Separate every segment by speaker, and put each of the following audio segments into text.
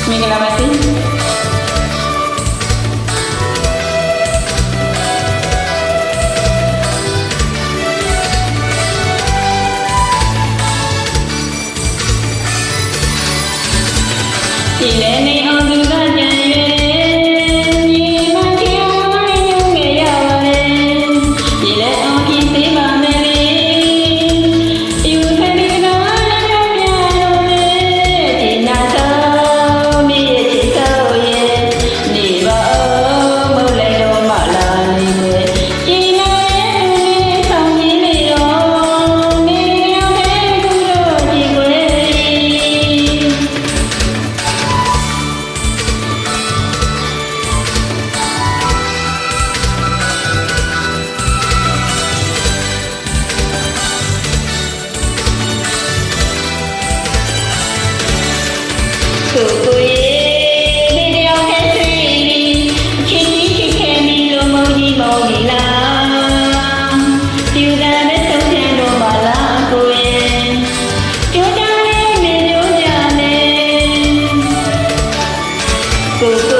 Speaker 1: မင်္ဂလာပါရှင်ဒီလည်းနေအောင်သူကကြံရွယ်ညီမကြီးမလေးညုံငယ်ရပါတယ်ဒီလည်းအောင်ကြည့်သေးပါမယ်လေယူခဲ့ပြီးတော့လည်းပြောပြလို့လေဒီနာတော့မြည့်ချစ်တော့ရဲ့နေပါမဟုတ်လိုက်တော့မလာနေပဲဒီလည်းဆောင်ရင်းနေတော့နေရမယ်ကူတော့ဒီွယ်ကိုရဲ့ဒီတယောက်ထဲဆွေးချစ်ချစ်ခဲမီလို့မုန်းကြီးမုန်းနေလားဒီဥဒါနဲ့ဆုံးဖြတ်တော့ပါလားကိုရဲ့ကြိုးကြလေးမင်းတို့ကြနဲ့ကိုရဲ့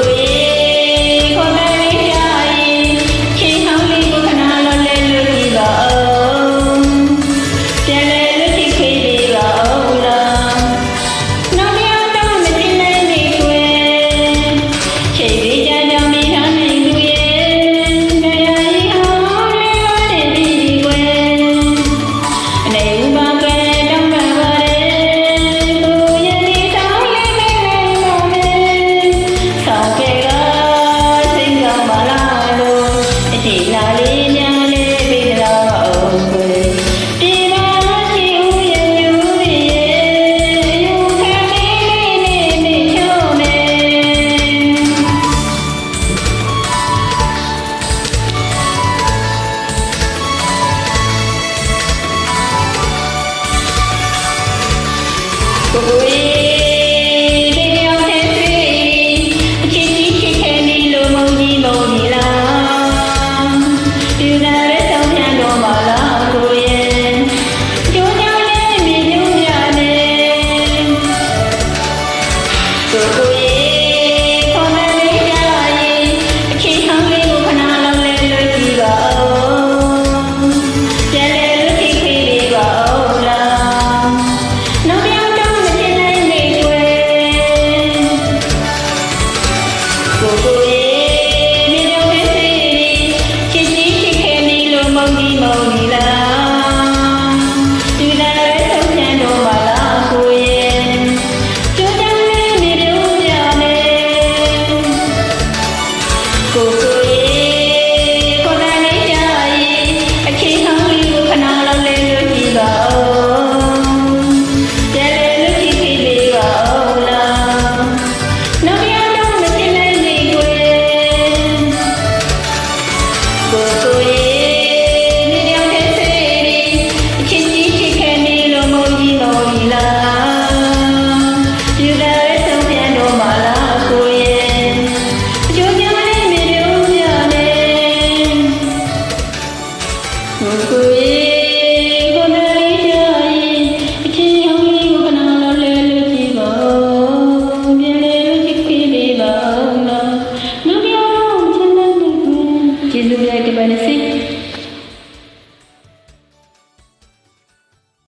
Speaker 1: ခေါ်လိုက်ကြရင်ချိန်ဟောင်းလေးကိုခဏလောက်လဲလို့ကြည့်ပါအောင်ပြန်လဲလို့ချစ်ခေးလေးပါအောင်လားကို